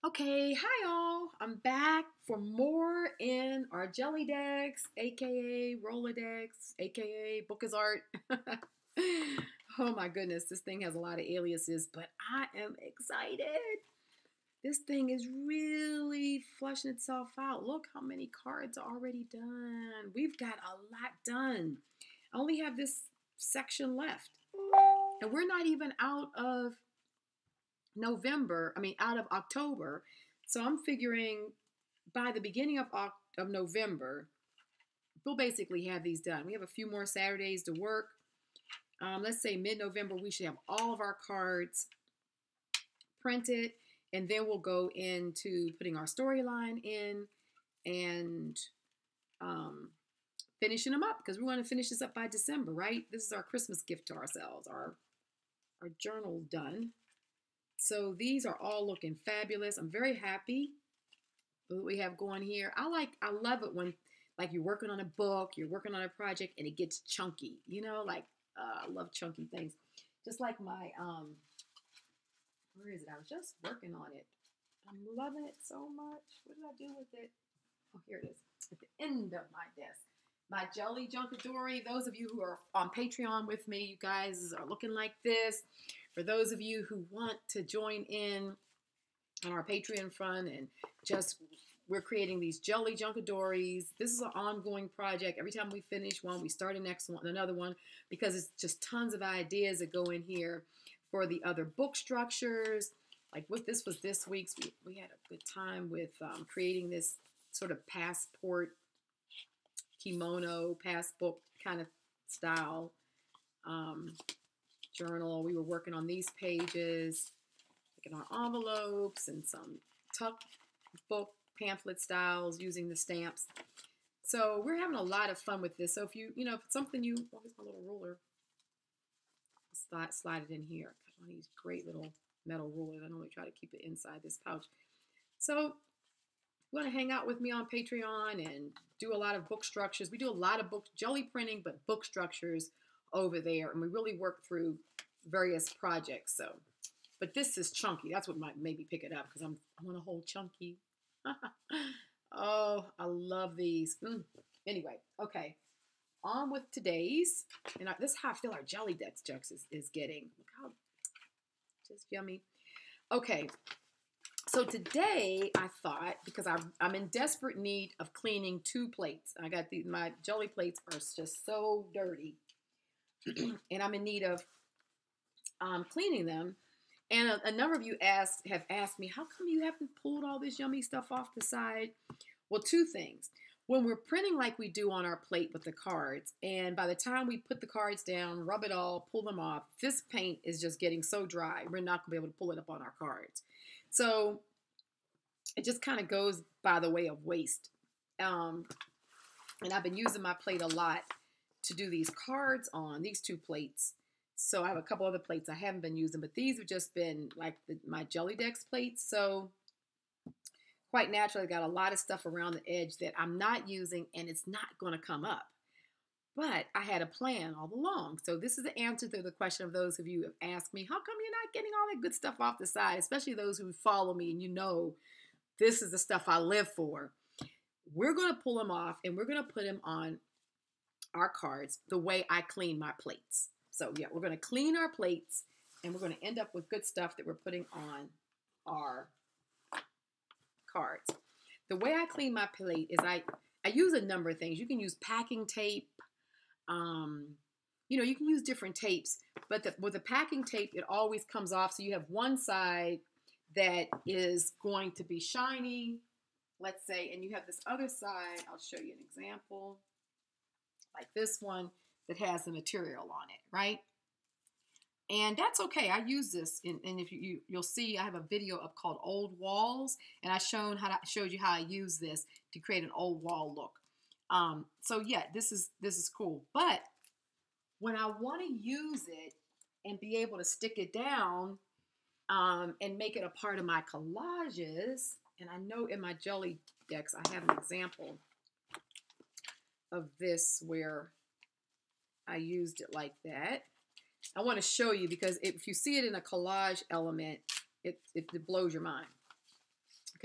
Okay, hi all. I'm back for more in our Gellidex, aka Rolodex, aka Book is Art. Oh my goodness, this thing has a lot of aliases, but I am excited. This thing is really flushing itself out. Look how many cards are already done. We've got a lot done. I only have this section left. And we're not even out of out of October. So I'm figuring by the beginning of November, we'll basically have these done. We have a few more Saturdays to work. Let's say mid-November, we should have all of our cards printed, and then we'll go into putting our storyline in and finishing them up because we want to finish this up by December, right? This is our Christmas gift to ourselves, our journal done. So these are all looking fabulous. I'm very happy with what we have going here. I love it when like you're working on a book, you're working on a project, and it gets chunky. I love chunky things. Just like my where is it? I was just working on it. I'm loving it so much. What did I do with it? Oh, here it is. At the end of my desk. My Gelli Junkadori. Those of you who are on Patreon with me, you guys are looking like this. For those of you who want to join in on our Patreon fund and we're creating these Gelli Junkadories. This is an ongoing project. Every time we finish one, we start another one, because it's just tons of ideas that go in here for the other book structures. Like what this was this week's. We had a good time with creating this sort of passport kimono, passbook kind of style journal. We were working on these pages, making our envelopes and some tuck book pamphlet styles using the stamps. So we're having a lot of fun with this. So if if it's something oh, here's my little ruler. Slide it in here. Got one of these great little metal rulers. I normally try to keep it inside this pouch. So you want to hang out with me on Patreon and do a lot of book structures. We do a lot of Gelli printing, but book structures over there. And we really work through various projects. But this is chunky. That's what might maybe pick it up because I want to hold chunky. Oh, I love these. Anyway, okay. On with today's. And this is how I feel our Gellidex jugs is getting. Look how just yummy. Okay. So today I thought, because I'm in desperate need of cleaning 2 plates. I got my Gelli plates are just so dirty. And I'm in need of cleaning them. And a number of you have asked me, how come you haven't pulled all this yummy stuff off the side? Well, 2 things. When we're printing like we do on our plate with the cards, and by the time we put the cards down, rub it all, pull them off, this paint is just getting so dry, we're not going to be able to pull it up on our cards. So it just kind of goes by the way of waste. And I've been using my plate a lot to do these cards on, these 2 plates. So I have a couple other plates I haven't been using, but these have just been like my Gellidex plates. So quite naturally, I got a lot of stuff around the edge that I'm not using, and it's not going to come up. But I had a plan all along. So this is the answer to the question of those of you who have asked me, how come you're not getting all that good stuff off the side, especially those who follow me and this is the stuff I live for. We're going to pull them off, and we're going to put them on our cards the way I clean my plates. So yeah, we're going to clean our plates, and we're going to end up with good stuff that we're putting on our cards. The way I clean my plate is I use a number of things. You can use packing tape. You can use different tapes, but with the packing tape, it always comes off. So you have one side that is going to be shiny, let's say, and you have this other side. I'll show you an example, like this one that has the material on it, right? And that's okay. I use this, and if you'll see, I have a video up called Old Walls, and I showed you how I use this to create an old wall look. So yeah, this is cool. But when I want to use it and be able to stick it down and make it a part of my collages, and I know in my Gellidex I have an example of this where I used it like that. I want to show you because if you see it in a collage element, it blows your mind.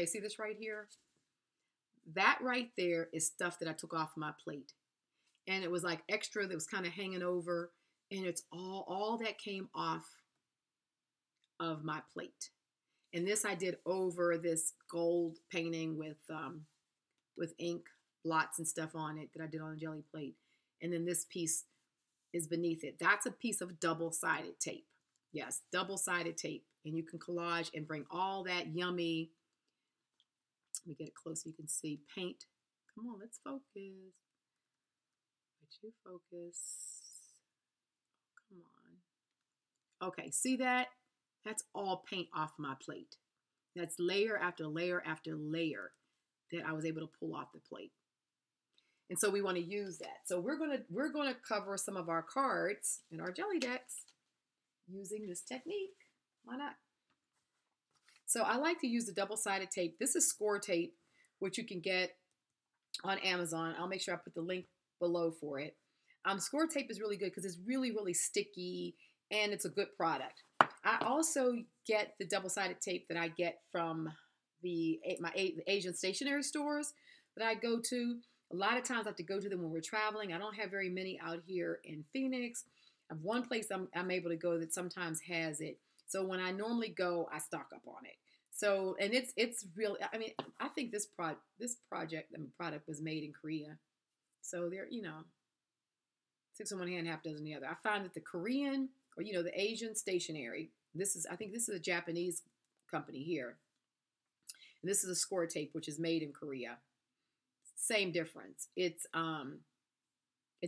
Okay, see this right here? That right there is stuff that I took off my plate. And it was like extra that was kind of hanging over. And it's all that came off of my plate. And this I did over this gold painting with ink blots and stuff on it that I did on a jelly plate. And then this piece is beneath it. That's a piece of double-sided tape. Yes, double-sided tape. And you can collage and bring all that yummy, let me get it close so you can see, paint. Come on, let's focus. Let you focus. Come on. Okay, see that? That's all paint off my plate. That's layer after layer after layer that I was able to pull off the plate. And so we want to use that. So we're gonna cover some of our cards in our Gellidex using this technique. Why not? So I like to use the double-sided tape. This is score tape, which you can get on Amazon. I'll make sure I put the link below for it. Score tape is really good because it's really, really sticky and it's a good product. I also get the double-sided tape that I get from the Asian stationery stores that I go to. A lot of times I have to go to them when we're traveling. I don't have very many out here in Phoenix. I have one place I'm able to go that sometimes has it. So when I normally go, I stock up on it. So, and it's real. I mean, I think this product was made in Korea. So they're, you know, 6 in one hand, half dozen the other. I find that the Korean, or, you know, the Asian stationery, I think this is a Japanese company here. And this is a score tape, which is made in Korea. Same difference. It's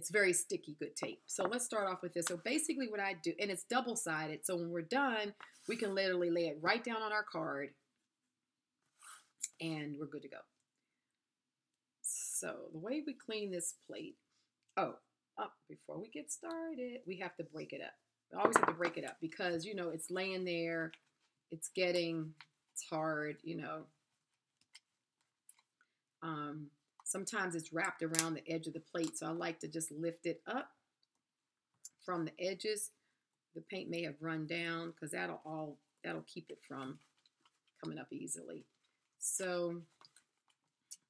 very sticky, good tape. So let's start off with this. So basically what I do, and it's double-sided, so when we're done, we can literally lay it right down on our card and we're good to go. So the way we clean this plate, before we get started, we have to break it up. We always have to break it up because, you know, it's laying there, it's hard, you know. Sometimes it's wrapped around the edge of the plate, so I like to just lift it up from the edges. The paint may have run down because that'll keep it from coming up easily. So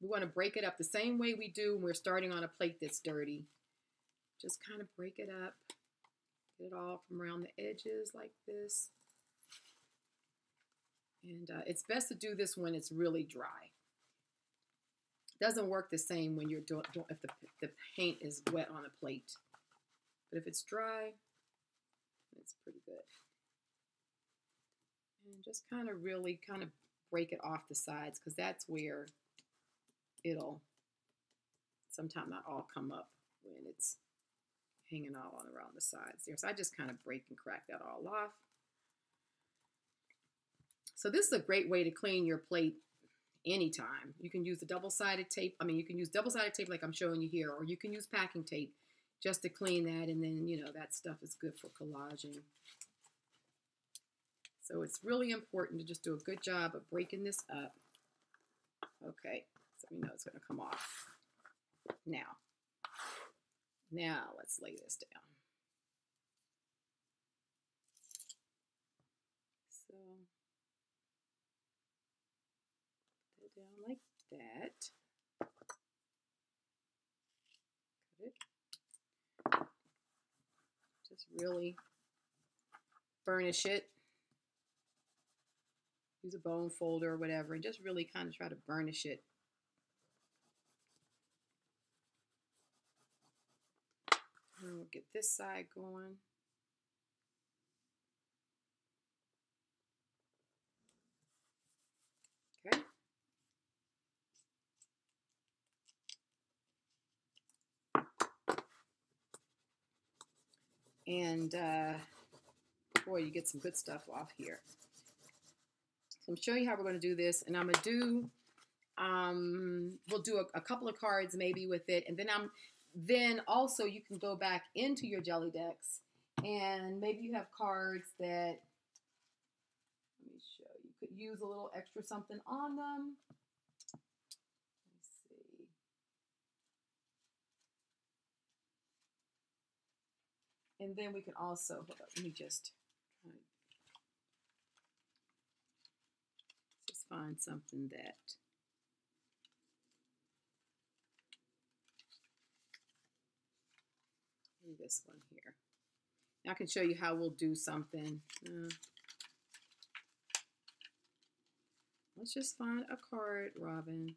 we want to break it up the same way we do when we're starting on a plate that's dirty. Just kind of break it up, get it all from around the edges like this. And it's best to do this when it's really dry. Doesn't work the same when you're if the paint is wet on a plate. But if it's dry, it's pretty good. And just kind of really break it off the sides because that's where it'll sometimes not all come up when it's hanging all on around the sides there. So I just kind of break and crack that all off. So this is a great way to clean your plate anytime. You can use the double-sided tape. I mean, you can use double-sided tape like I'm showing you here, or you can use packing tape just to clean that, and then, you know, that stuff is good for collaging. So it's really important to just do a good job of breaking this up. Okay, so you know it's going to come off. Now let's lay this down. So put it down like that. Cut it. Just really burnish it. Use a bone folder or whatever, and just really kind of try to burnish it. And we'll get this side going. Okay. And boy, you get some good stuff off here. So I'm showing you how we're going to do this, and I'm going to do, we'll do a couple of cards maybe with it, and then also you can go back into your Gellidex, and maybe you have cards that, let me show you, could use a little extra something on them. Let's see. And then we can also, hold up, let me just find something that maybe this one here. Now I can show you how we'll do something. Let's just find a card, Robin.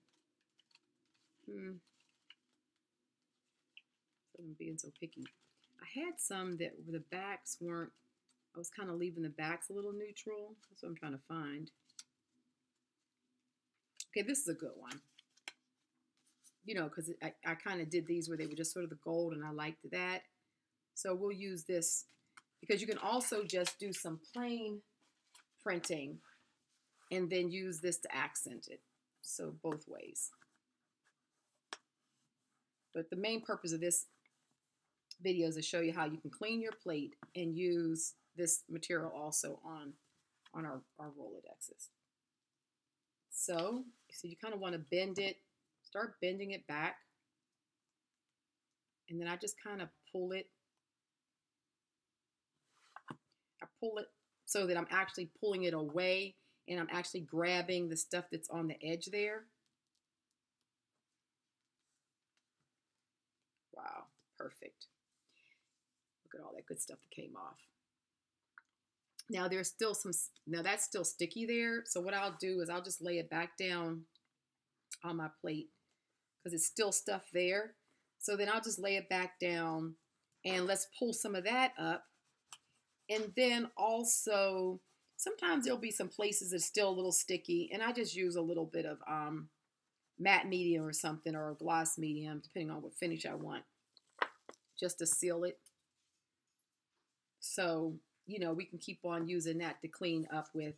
I'm being so picky. I had some that the backs weren't, I was kind of leaving the backs a little neutral. That's what I'm trying to find. Okay, this is a good one. You know, because I kind of did these where they were just sort of the gold, and I liked that. So we'll use this because you can also just do some plain printing and then use this to accent it. So both ways. But the main purpose of this video is to show you how you can clean your plate and use this material also on our rolodexes. So you kind of want to bend it, start bending it back. And then I just kind of pull it. I pull it so that I'm actually pulling it away and I'm actually grabbing the stuff that's on the edge there. Wow, perfect. Look at all that good stuff that came off. Now there's still some, now that's still sticky there. So what I'll do is I'll just lay it back down on my plate because it's still stuff there. So then I'll just lay it back down and let's pull some of that up. And then also, sometimes there'll be some places that's still a little sticky and I just use a little bit of matte medium or something or a gloss medium, depending on what finish I want, just to seal it. So, you know, we can keep on using that to clean up with.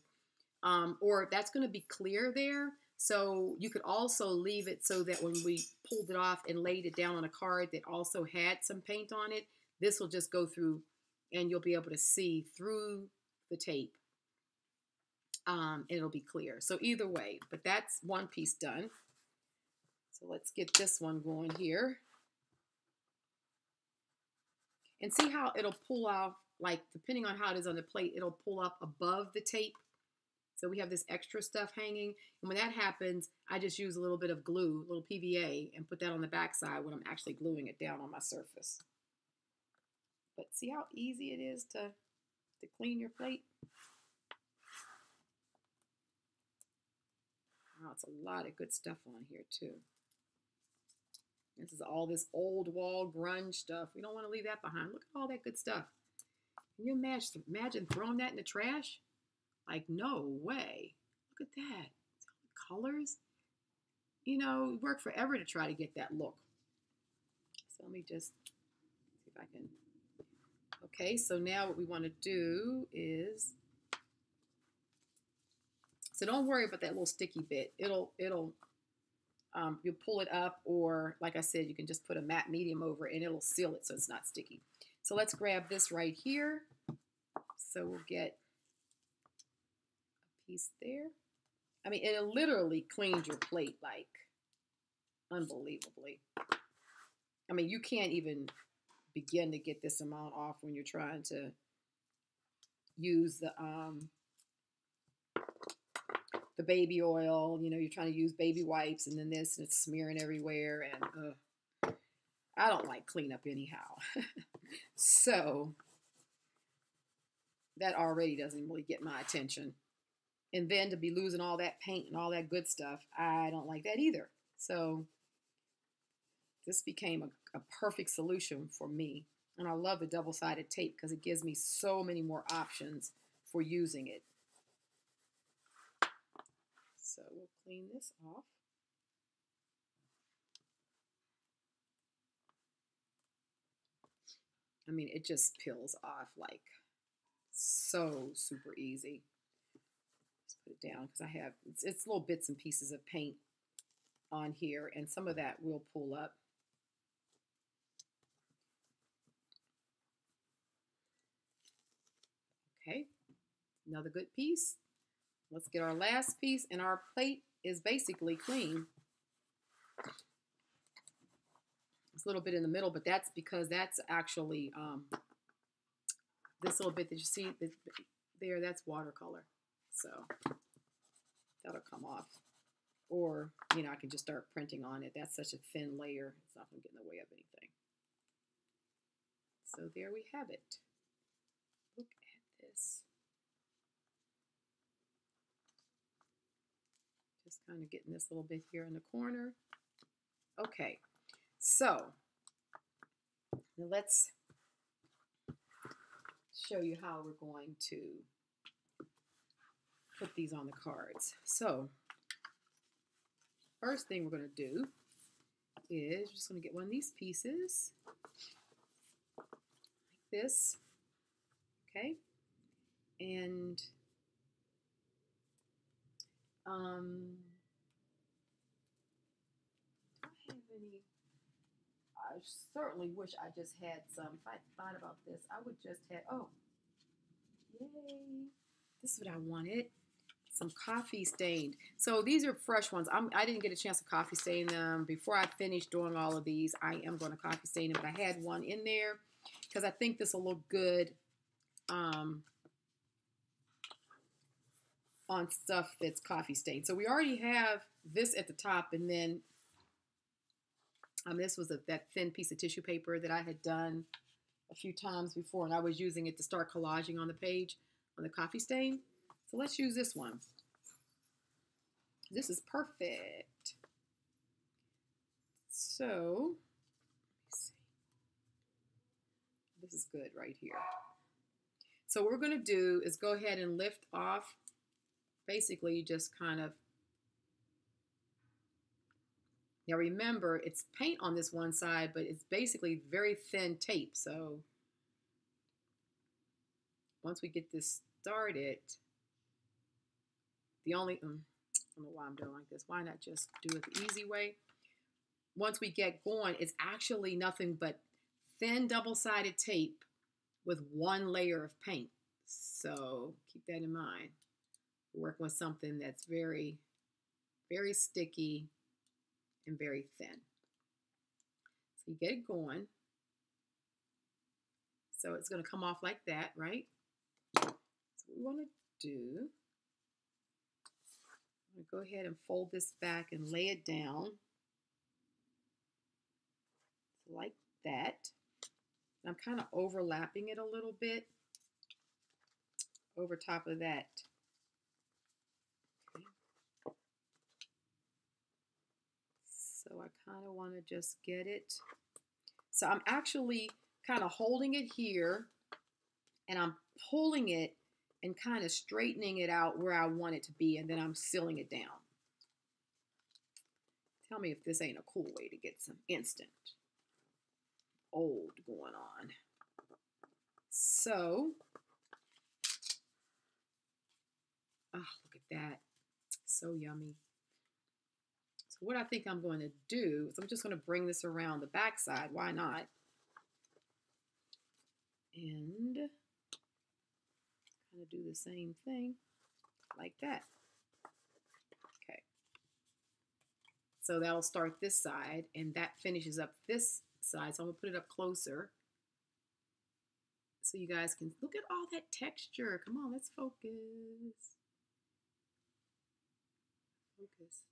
Or that's going to be clear there. So you could also leave it so that when we pulled it off and laid it down on a card that also had some paint on it, this will just go through and you'll be able to see through the tape. It'll be clear. So either way, but that's one piece done. So let's get this one going here. And see how it'll pull off, like depending on how it is on the plate, it'll pull up above the tape. So we have this extra stuff hanging. And when that happens, I just use a little bit of glue, a little PVA, and put that on the back side when I'm actually gluing it down on my surface. But see how easy it is to clean your plate? Wow, it's a lot of good stuff on here too. This is all this old wall grunge stuff. We don't want to leave that behind. Look at all that good stuff. Can you imagine throwing that in the trash? Like, no way. Look at that. See all the colors? You know, it worked forever to try to get that look. So let me just see if I can. Okay, so now what we want to do is, so don't worry about that little sticky bit. You'll pull it up, or like I said, you can just put a matte medium over it and it'll seal it so it's not sticky. So let's grab this right here. So we'll get a piece there. I mean, it literally cleans your plate like unbelievably. I mean, you can't even begin to get this amount off when you're trying to use the baby oil. You know, you're trying to use baby wipes and then this, and it's smearing everywhere, and I don't like cleanup anyhow. So that already doesn't really get my attention. And then to be losing all that paint and all that good stuff, I don't like that either. So this became a perfect solution for me. And I love the double-sided tape because it gives me so many more options for using it. So we'll clean this off. I mean, it just peels off like so super easy. Just put it down because I have, it's little bits and pieces of paint on here, and some of that will pull up. Okay, another good piece. Let's get our last piece, and our plate is basically clean. It's a little bit in the middle, but that's because that's actually this little bit that you see there, that's watercolor. So that'll come off. Or, you know, I can just start printing on it. That's such a thin layer. It's not going to get in the way of anything. So there we have it. Look at this. Just kind of getting this little bit here in the corner. Okay, so now let's show you how we're going to put these on the cards. So first thing we're going to do is we're just going to get one of these pieces like this, okay, and do I have any? I certainly wish I just had some. If I thought about this, I would just have, oh, yay, this is what I wanted. Some coffee stained. So these are fresh ones. I didn't get a chance to coffee stain them. Before I finish doing all of these, I am going to coffee stain them. But I had one in there because I think this will look good on stuff that's coffee stained. So we already have this at the top, and then this was that thin piece of tissue paper that I had done a few times before, and I was using it to start collaging on the page on the coffee stain. So let's use this one. This is perfect. So, let's see. This is good right here. So what we're going to do is go ahead and lift off. Basically, you just kind of, now remember, it's paint on this one side, but it's basically very thin tape. So once we get this started, the only, I don't know why I'm doing like this. Why not just do it the easy way? Once we get going, it's actually nothing but thin double-sided tape with one layer of paint. So keep that in mind. We're working with something that's very, very sticky and very thin. So you get it going. So it's going to come off like that, right? So what we want to do, I'm going to go ahead and fold this back and lay it down like that. I'm kind of overlapping it a little bit over top of that. Okay. So I kind of want to just get it. So I'm actually kind of holding it here, and I'm pulling it and kind of straightening it out where I want it to be, and then I'm sealing it down. Tell me if this ain't a cool way to get some instant old going on. So, oh, look at that. So yummy. So what I think I'm going to do is I'm just going to bring this around the back side. Why not? And kind of do the same thing like that. Okay. So that'll start this side, and that finishes up this side. So I'm going to put it up closer so you guys can look at all that texture. Come on, let's focus. Focus.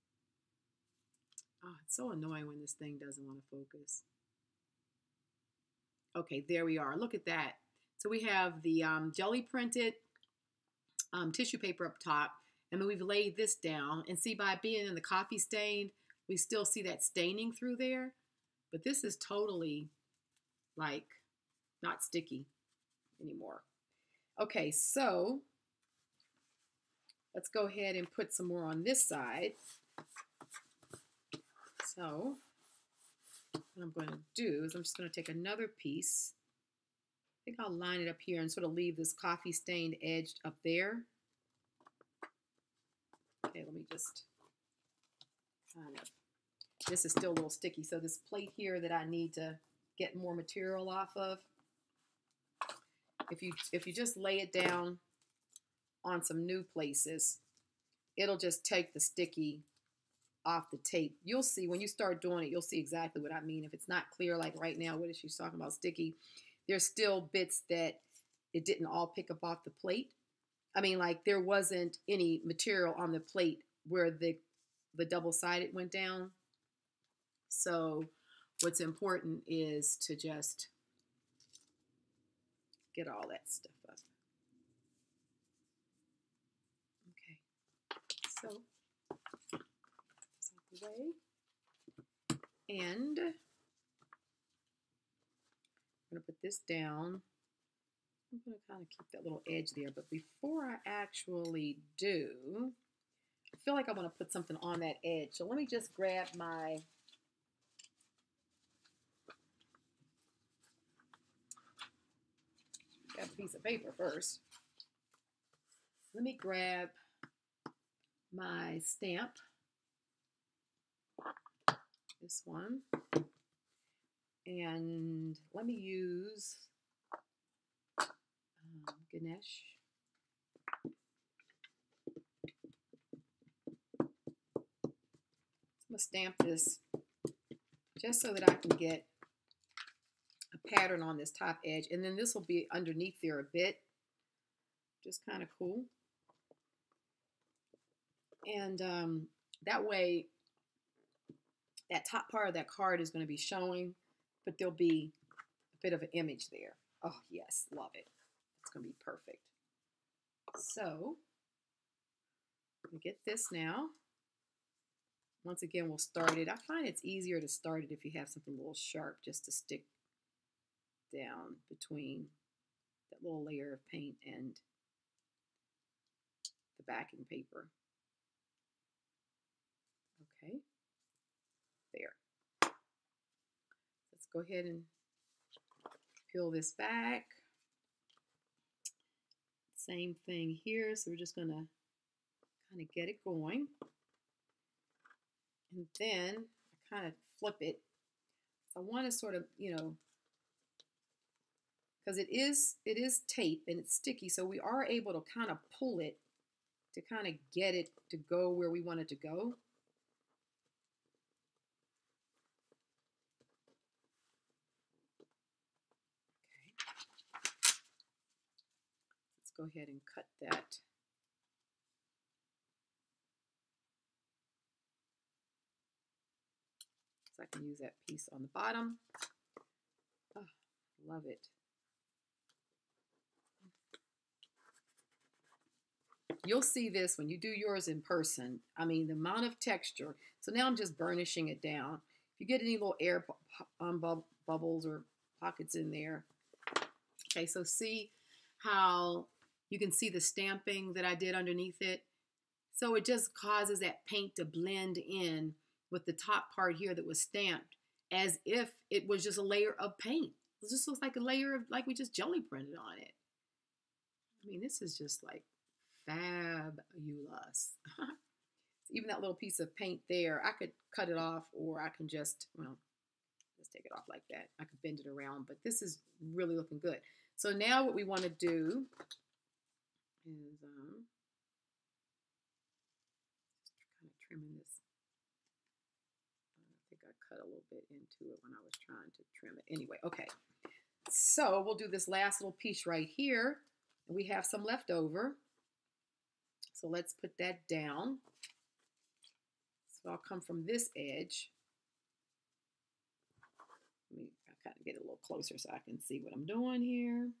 Oh, it's so annoying when this thing doesn't want to focus. Okay, there we are. Look at that. So we have the jelly printed tissue paper up top, and then we've laid this down. And see, by being in the coffee stained, we still see that staining through there. But this is totally like not sticky anymore. Okay, so let's go ahead and put some more on this side. So what I'm going to do is I'm just going to take another piece. I think I'll line it up here and sort of leave this coffee stained edge up there. Okay, let me just kind of, this is still a little sticky. So this plate here that I need to get more material off of, if you just lay it down on some new places, it'll just take the sticky off the tape. You'll see when you start doing it, you'll see exactly what I mean. If it's not clear, like right now, what is she talking about sticky? There's still bits that it didn't all pick up off the plate. I mean, like there wasn't any material on the plate where the double-sided went down. So what's important is to just get all that stuff up. Okay, so that's out the way. And I'm going to put this down. I'm going to kind of keep that little edge there, but before I actually do, I feel like I want to put something on that edge. So let me just grab my a piece of paper first. Let me grab my stamp, this one, and let me use Ganesh. I'm going to stamp this just so that I can get a pattern on this top edge, and then this will be underneath there a bit, just kind of cool. And that way that top part of that card is going to be showing, but there'll be a bit of an image there. Oh yes, love it. It's going to be perfect. So we get this now. Once again, we'll start it. I find it's easier to start it if you have something a little sharp just to stick down between that little layer of paint and the backing paper. Okay, there. Let's go ahead and peel this back. Same thing here, so we're just going to kind of get it going. And then I kind of flip it. I want to sort of, you know, because it is tape and it's sticky, so we are able to kind of pull it to kind of get it to go where we want it to go. Okay. Let's go ahead and cut that. So I can use that piece on the bottom. Oh, love it. You'll see this when you do yours in person. I mean, the amount of texture. So now I'm just burnishing it down. If you get any little air bubbles or pockets in there. Okay, so see how you can see the stamping that I did underneath it? So it just causes that paint to blend in with the top part here that was stamped as if it was just a layer of paint. It just looks like a layer of, like we just jelly printed on it. I mean, this is just like fabulous. Even that little piece of paint there, I could cut it off, or I can just, well, just take it off like that. I could bend it around, but this is really looking good. So now what we want to do is just kind of trimming this. I think I cut a little bit into it when I was trying to trim it. Anyway, okay. So we'll do this last little piece right here. We have some left over. So let's put that down. So I'll come from this edge. Let me kind of get a little closer so I can see what I'm doing here.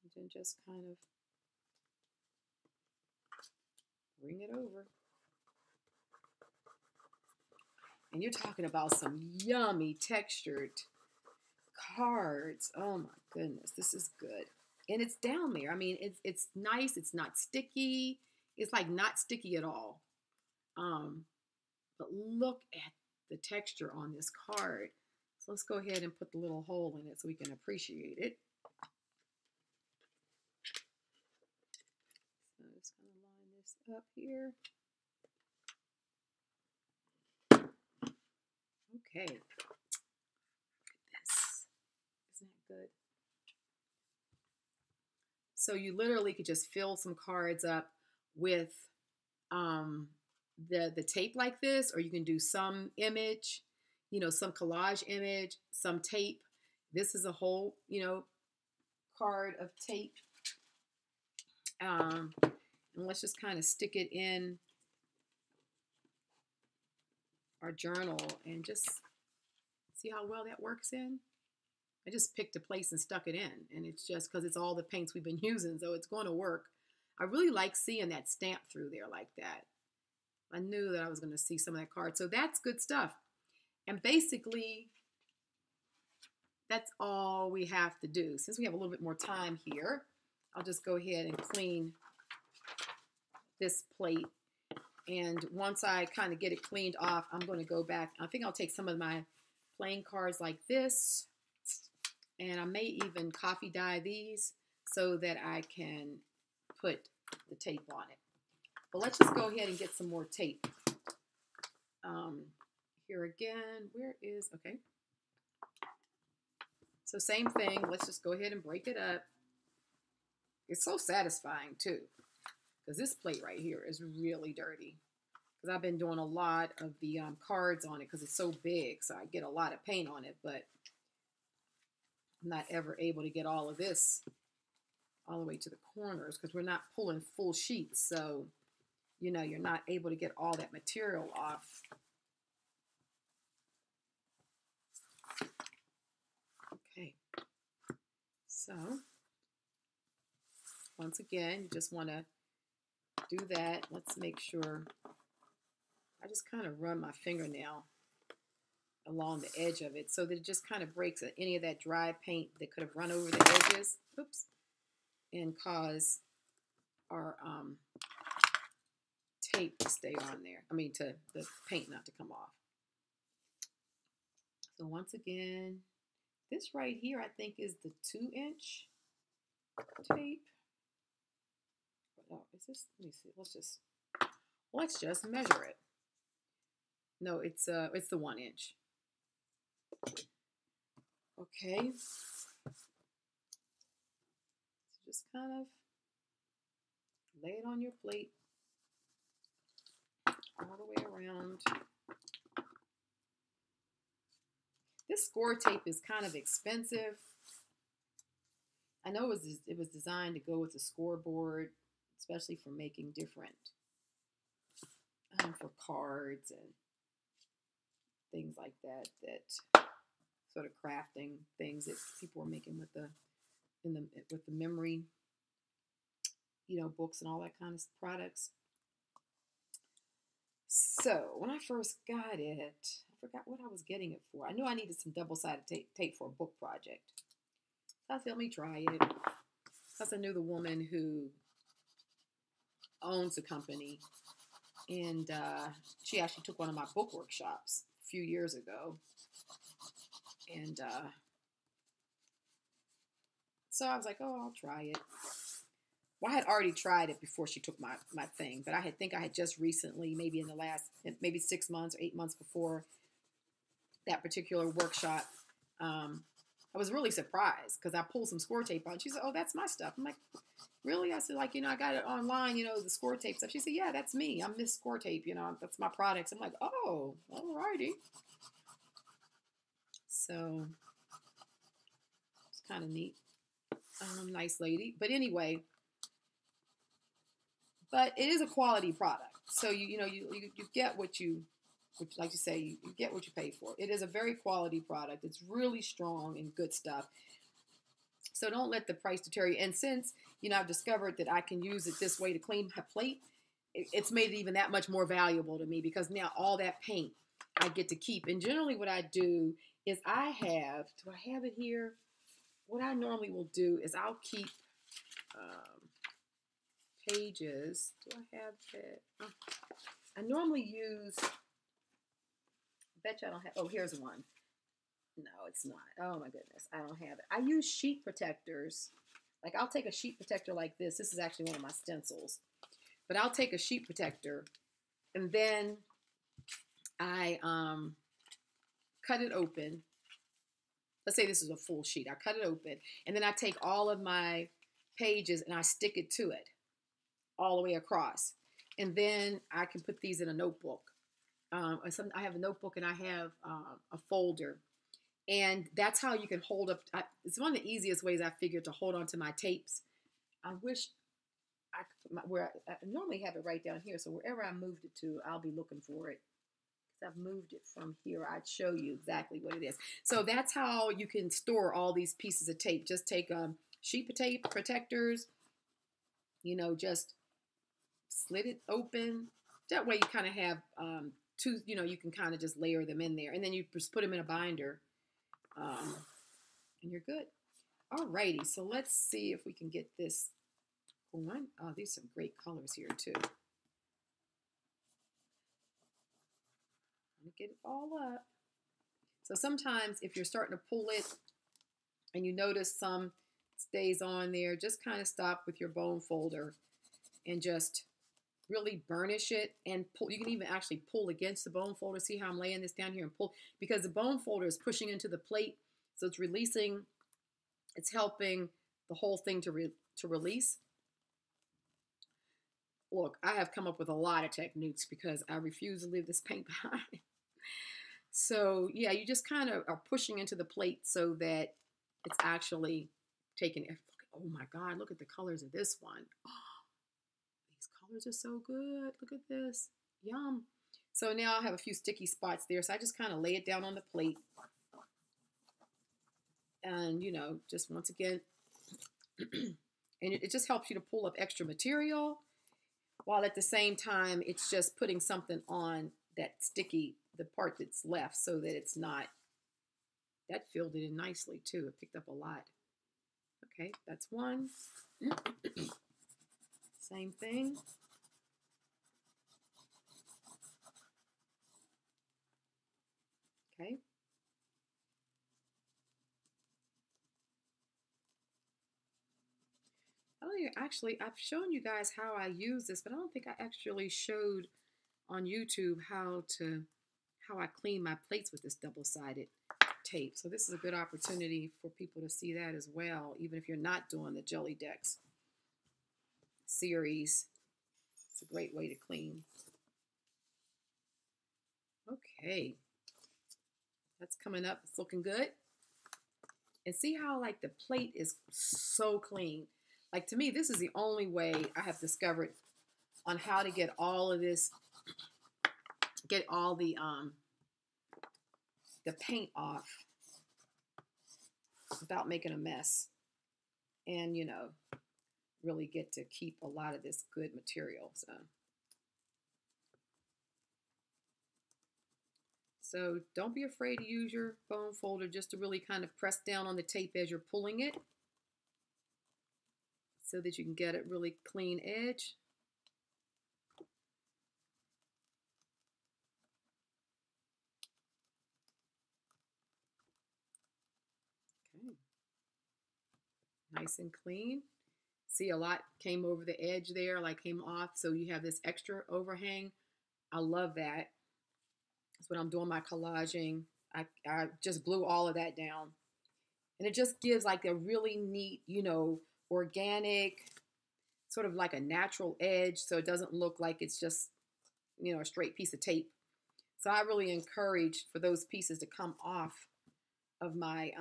And then just kind of bring it over. And you're talking about some yummy textured cards. Oh my goodness, this is good. And it's down there. I mean, it's nice. It's not sticky. It's like not sticky at all. But look at the texture on this card. So let's go ahead and put the little hole in it so we can appreciate it. So I'm just going to line this up here. Okay. Look at this. Isn't that good? So you literally could just fill some cards up with the tape like this, or you can do some image, you know, some collage image, some tape. This is a whole, you know, card of tape. And let's just kind of stick it in our journal and just see how well that works in. I just picked a place and stuck it in, and it's just because it's all the paints we've been using, so it's going to work. I really like seeing that stamp through there like that. I knew that I was going to see some of that card, so that's good stuff. And basically, that's all we have to do. Since we have a little bit more time here, I'll just go ahead and clean this plate. And once I kind of get it cleaned off, I'm going to go back. I think I'll take some of my playing cards like this, and I may even coffee dye these so that I can put the tape on it. But let's just go ahead and get some more tape. Here again, where is, okay. So same thing, let's just go ahead and break it up. It's so satisfying too, because this plate right here is really dirty. Because I've been doing a lot of the cards on it because it's so big, so I get a lot of paint on it, but I'm not ever able to get all of this all the way to the corners because we're not pulling full sheets, so you know, you're not able to get all that material off. Okay, so once again, you just want to do that. Let's make sure. I just kind of run my fingernail along the edge of it so that it just kind of breaks any of that dry paint that could have run over the edges. Oops, and cause our tape to stay on there. I mean, to the paint not to come off. So once again, this right here, I think is the 2-inch tape. Oh, is this? Let me see. Let's just measure it. No, it's the 1-inch. Okay. So just kind of lay it on your plate all the way around. This score tape is kind of expensive. I know it was designed to go with the scoreboard, especially for making different, for cards and things like that, that sort of crafting things that people were making with the memory, you know, books and all that kind of products. So when I first got it, I forgot what I was getting it for. I knew I needed some double-sided tape for a book project. So I said, let me try it. Plus I knew the woman who owns the company, and she actually took one of my book workshops a few years ago. And so I was like, oh, I'll try it. Well, I had already tried it before she took my thing, but I think I had just recently, maybe in the last, maybe 6 months or 8 months before that particular workshop, I was really surprised because I pulled some score tape on. She said, oh, that's my stuff. I'm like, really? I said, like, you know, I got it online, you know, the score tape stuff. She said, yeah, that's me. I'm Miss Score Tape, you know, that's my products. I'm like, oh, all righty. So it's kind of neat. Nice lady. But anyway, but it is a quality product. So, you get what you, like you say, you get what you pay for. It is a very quality product. It's really strong and good stuff. So don't let the price deter you. And since, you know, I've discovered that I can use it this way to clean my plate, it's made it even that much more valuable to me because now all that paint I get to keep. And generally what I do is do I have it here? What I normally will do is I'll keep pages. Do I have it? Oh, I normally use, I bet you I don't have, oh, here's one. No, it's not. Oh my goodness, I don't have it. I use sheet protectors. Like I'll take a sheet protector like this. This is actually one of my stencils. But I'll take a sheet protector and then I cut it open. Let's say this is a full sheet. I cut it open and then I take all of my pages and I stick it to it all the way across. And then I can put these in a notebook. I have a notebook and I have a folder. And that's how you can hold up. It's one of the easiest ways I figured to hold on to my tapes. I wish where I normally have it right down here. So wherever I moved it to, I'll be looking for it. I've moved it from here. I'd show you exactly what it is. So that's how you can store all these pieces of tape. Just take sheet of tape protectors, you know, just slit it open. That way you kind of have two, you know, you can kind of just layer them in there. And then you just put them in a binder and you're good. Alrighty, so let's see if we can get this going. Oh, these are some great colors here too. Get it all up. So sometimes if you're starting to pull it and you notice some stays on there, just kind of stop with your bone folder and just really burnish it and pull. You can even actually pull against the bone folder. See how I'm laying this down here and pull, because the bone folder is pushing into the plate, so it's releasing, it's helping the whole thing to release. Look, I have come up with a lot of techniques because I refuse to leave this paint behind. So yeah, you just kind of are pushing into the plate so that it's actually taking it. Oh my God, look at the colors of this one. Oh, these colors are so good. Look at this. Yum. So now I have a few sticky spots there. So I just kind of lay it down on the plate. And, you know, just once again, and it just helps you to pull up extra material, while at the same time, it's just putting something on that sticky, the part that's left, so that it's not, that filled it in nicely too. It picked up a lot. Okay, that's one. Same thing. Okay. I don't even, actually, I've shown you guys how I use this, but I don't think I actually showed on YouTube how I clean my plates with this double-sided tape. So this is a good opportunity for people to see that as well, even if you're not doing the Gellidex series. It's a great way to clean. Okay, that's coming up. It's looking good. And see how like the plate is so clean. Like, to me, this is the only way I have discovered on how to get all of this, get all the paint off without making a mess, and, you know, really get to keep a lot of this good material. So don't be afraid to use your bone folder just to really kind of press down on the tape as you're pulling it, so that you can get it really clean edge. Okay. Nice and clean. See, a lot came over the edge there, like came off, so you have this extra overhang. I love that. That's when I'm doing my collaging. I just glue all of that down. And it just gives like a really neat, you know, organic, sort of like a natural edge, so it doesn't look like it's just, you know, a straight piece of tape. So I really encourage for those pieces to come off of my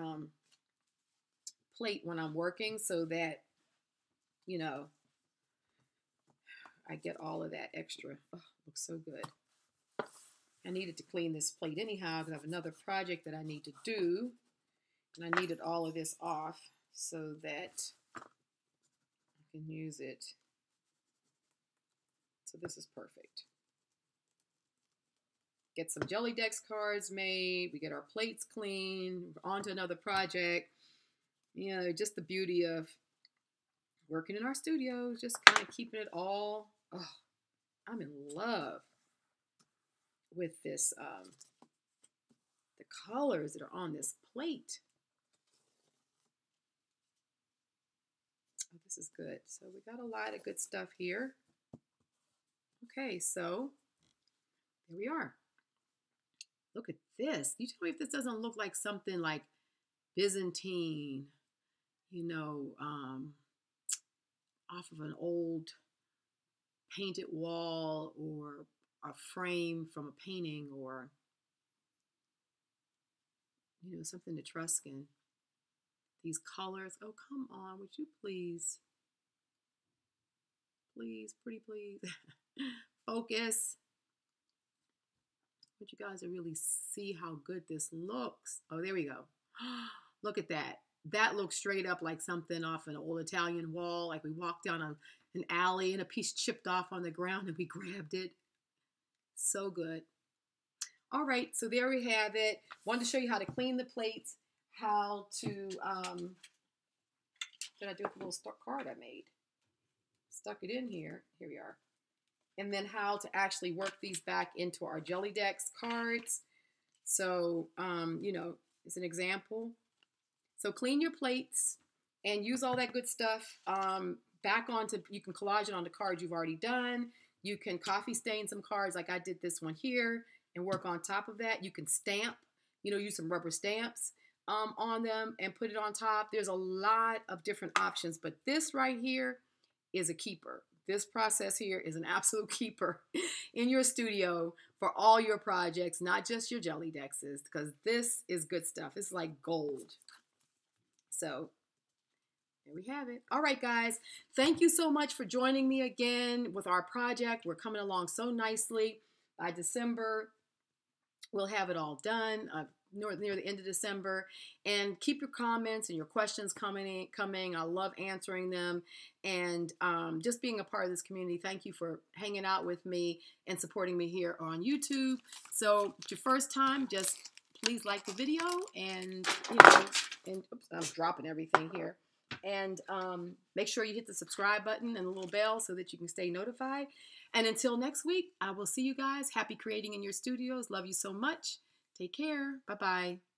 plate when I'm working, so that, you know, I get all of that extra. Oh, looks so good. I needed to clean this plate anyhow because I have another project that I need to do. And I needed all of this off so that I can use it. So this is perfect. Get some Gellidex cards made. We get our plates clean. On to another project. You know, just the beauty of working in our studios, just kind of keeping it all. Oh, I'm in love with this, the colors that are on this plate. Oh, this is good. So we got a lot of good stuff here. Okay, so there we are. Look at this. You tell me if this doesn't look like something like Byzantine, you know, off of an old painted wall, or a frame from a painting, or, you know, something Etruscan. These colors. Oh, come on. Would you please Please, pretty please. Focus. I want you guys to really see how good this looks. Oh, there we go. Look at that. That looks straight up like something off an old Italian wall. Like we walked down an alley and a piece chipped off on the ground and we grabbed it. So good. All right, so there we have it. Wanted to show you how to clean the plates, how to, did I do with the little card I made? Stuck it in here. Here we are. And then how to actually work these back into our Gellidex cards. So, you know, it's an example. So clean your plates and use all that good stuff back onto, you can collage it onto cards you've already done. You can coffee stain some cards like I did this one here and work on top of that. You can stamp, you know, use some rubber stamps on them and put it on top. There's a lot of different options, but this right here is a keeper. This process here is an absolute keeper in your studio for all your projects, not just your Gellidexes, because this is good stuff. It's like gold. So there we have it. All right, guys. Thank you so much for joining me again with our project. We're coming along so nicely. By December, we'll have it all done. Near the end of December, and keep your comments and your questions coming. I love answering them and just being a part of this community. Thank you for hanging out with me and supporting me here on YouTube. So if it's your first time, just please like the video and, you know, and oops, I'm dropping everything here. And make sure you hit the subscribe button and the little bell so that you can stay notified. And until next week, I will see you guys. Happy creating in your studios. Love you so much. Take care. Bye-bye.